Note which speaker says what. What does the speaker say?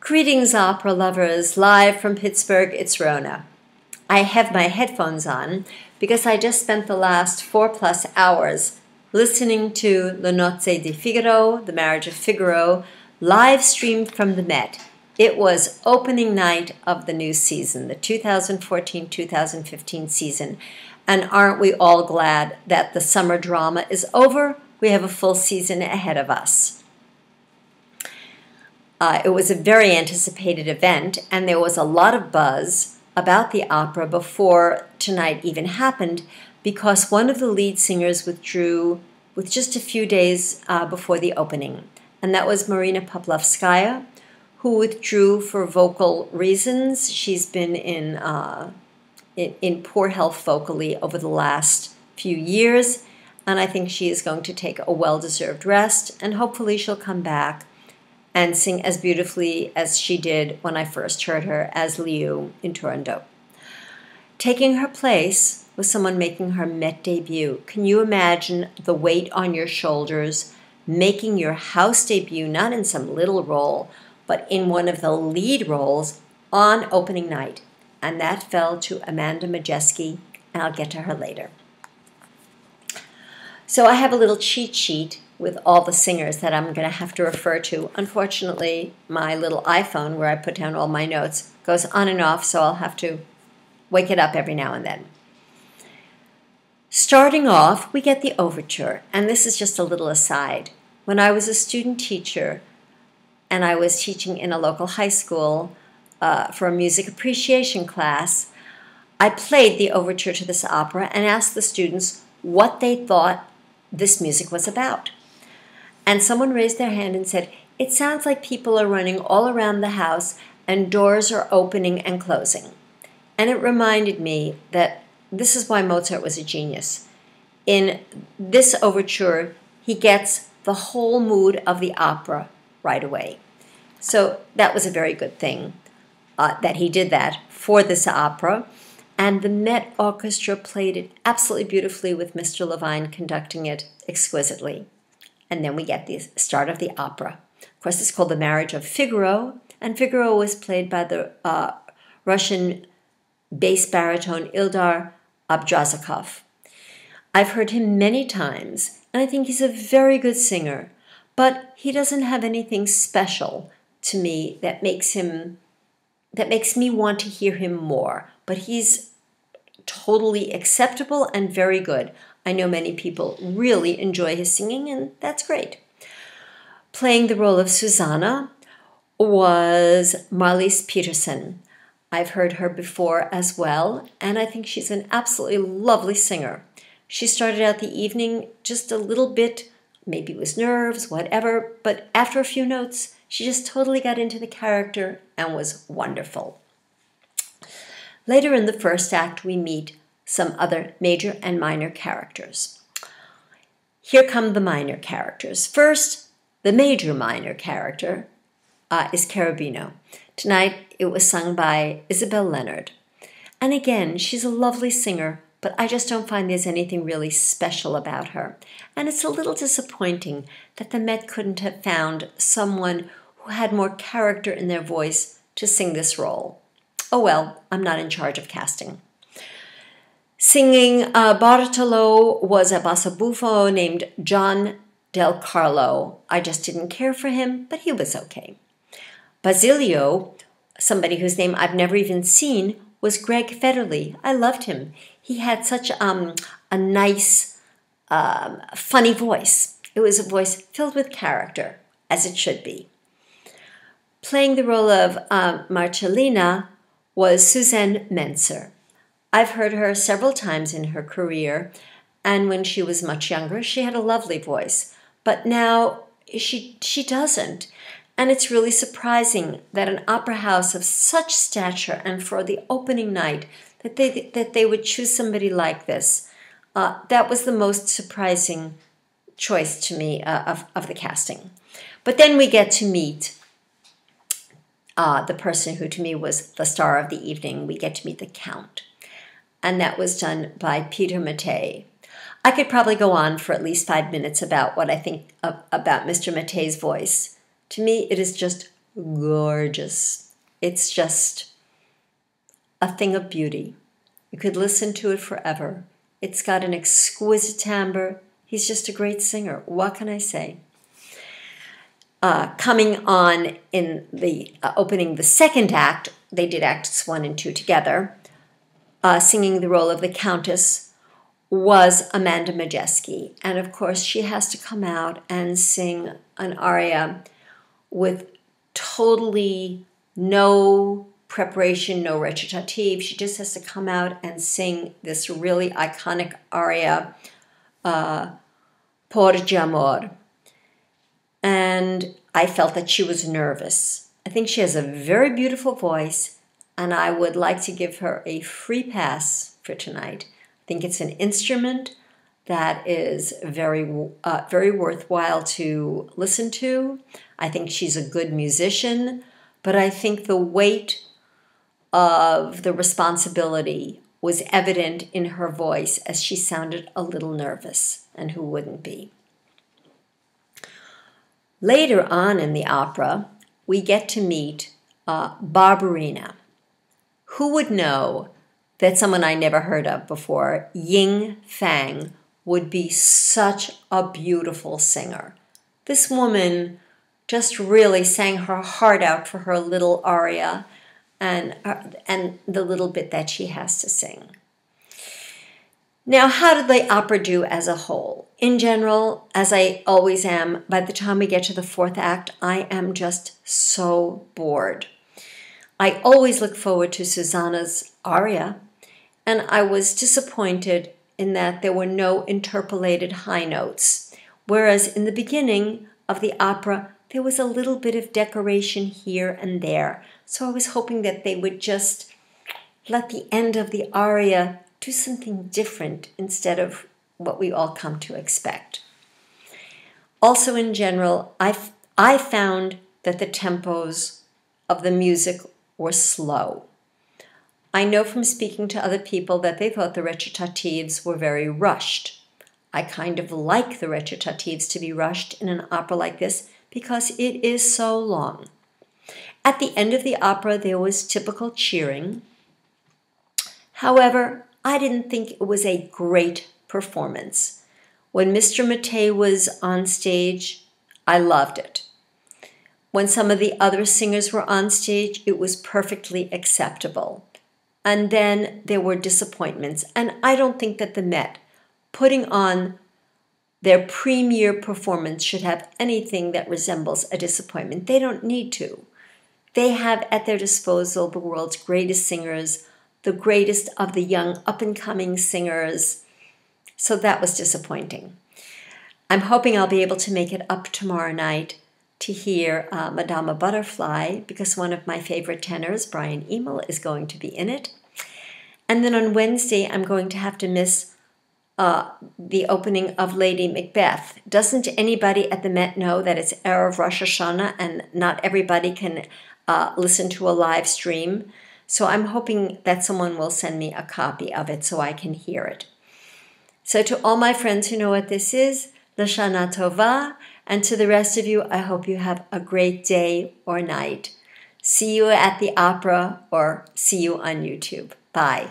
Speaker 1: Greetings, opera lovers. Live from Pittsburgh, it's Rona. I have my headphones on because I just spent the last 4+ hours listening to Le Nozze di Figaro, The Marriage of Figaro, live streamed from the Met. It was opening night of the new season, the 2014-2015 season. And aren't we all glad that the summer drama is over? We have a full season ahead of us. It was a very anticipated event, and there was a lot of buzz about the opera before tonight even happened, because one of the lead singers withdrew with just a few days before the opening, and that was Marina Poplovskaya, who withdrew for vocal reasons. She's been in poor health vocally over the last few years, and I think she is going to take a well-deserved rest, and hopefully she'll come back and sing as beautifully as she did when I first heard her as Liu in Turandot. Taking her place was someone making her Met debut. Can you imagine the weight on your shoulders, making your house debut, not in some little role, but in one of the lead roles on opening night? And that fell to Amanda Majeski, and I'll get to her later. So I have a little cheat sheet with all the singers that I'm going to have to refer to. Unfortunately, my little iPhone, where I put down all my notes, goes on and off, so I'll have to wake it up every now and then. Starting off, we get the overture, and this is just a little aside. When I was a student teacher, and I was teaching in a local high school for a music appreciation class, I played the overture to this opera and asked the students what they thought this music was about. And someone raised their hand and said, "It sounds like people are running all around the house and doors are opening and closing." And it reminded me that this is why Mozart was a genius. In this overture, he gets the whole mood of the opera right away. So that was a very good thing that he did that for this opera. And the Met Orchestra played it absolutely beautifully with Mr. Levine conducting it exquisitely. And then we get the start of the opera. Of course, it's called The Marriage of Figaro, and Figaro was played by the Russian bass baritone Ildar Abdrazakov. I've heard him many times, and I think he's a very good singer, but he doesn't have anything special to me that makes me want to hear him more. But he's totally acceptable and very good. I know many people really enjoy his singing, and that's great. Playing the role of Susanna was Marlise Peterson. I've heard her before as well, and I think she's an absolutely lovely singer. She started out the evening just a little bit, maybe it was nerves, whatever, but after a few notes, she just totally got into the character and was wonderful. Later in the first act, we meet some other major and minor characters. Here come the minor characters. First, the major minor character is Cherubino. Tonight, it was sung by Isabel Leonard. And again, she's a lovely singer, but I just don't find there's anything really special about her. And it's a little disappointing that the Met couldn't have found someone who had more character in their voice to sing this role. Oh well, I'm not in charge of casting. Singing Bartolo was a bassobuffo named John Del Carlo. I just didn't care for him, but he was okay. Basilio, somebody whose name I've never even seen, was Greg Federley. I loved him. He had such a nice, funny voice. It was a voice filled with character, as it should be. Playing the role of Marcellina was Suzanne Menzer. I've heard her several times in her career, and when she was much younger, she had a lovely voice. But now she doesn't. And it's really surprising that an opera house of such stature and for the opening night, that they would choose somebody like this. That was the most surprising choice to me of the casting. But then we get to meet the person who to me was the star of the evening. We get to meet the Count. And that was done by Peter Mattei. I could probably go on for at least 5 minutes about what I think about Mr. Mattei's voice. To me, it is just gorgeous. It's just a thing of beauty. You could listen to it forever. It's got an exquisite timbre. He's just a great singer. What can I say? Coming on in the opening the second act, they did acts 1 and 2 together, singing the role of the Countess, was Amanda Majeski. And of course, she has to come out and sing an aria with totally no preparation, no recitative. She just has to come out and sing this really iconic aria, Por Amor. And I felt that she was nervous. I think she has a very beautiful voice, and I would like to give her a free pass for tonight. I think it's an instrument that is very worthwhile to listen to. I think she's a good musician, but I think the weight of the responsibility was evident in her voice as she sounded a little nervous, and who wouldn't be? Later on in the opera, we get to meet Barbarina. Who would know that someone I never heard of before, Ying Fang, would be such a beautiful singer? This woman just really sang her heart out for her little aria and the little bit that she has to sing. Now, how did the opera do as a whole? In general, as I always am, by the time we get to the fourth act, I am just so bored. I always look forward to Susanna's aria, and I was disappointed in that there were no interpolated high notes, whereas in the beginning of the opera, there was a little bit of decoration here and there. So I was hoping that they would just let the end of the aria do something different instead of what we all come to expect. Also, in general, I found that the tempos of the music were slow. I know from speaking to other people that they thought the recitatives were very rushed. I kind of like the recitatives to be rushed in an opera like this because it is so long. At the end of the opera, there was typical cheering. However, I didn't think it was a great performance. When Mr. Mattei was on stage, I loved it. When some of the other singers were on stage, it was perfectly acceptable. And then there were disappointments. And I don't think that the Met, putting on their premiere performance, should have anything that resembles a disappointment. They don't need to. They have at their disposal the world's greatest singers, the greatest of the young up-and-coming singers. So that was disappointing. I'm hoping I'll be able to make it up tomorrow night to hear Madama Butterfly, because one of my favorite tenors, Brian Eno, is going to be in it. And then on Wednesday, I'm going to have to miss the opening of Lady Macbeth. Doesn't anybody at the Met know that it's Erev Rosh Hashanah and not everybody can listen to a live stream? So I'm hoping that someone will send me a copy of it so I can hear it. So to all my friends who know what this is, Lashana Tova, and to the rest of you, I hope you have a great day or night. See you at the opera or see you on YouTube. Bye.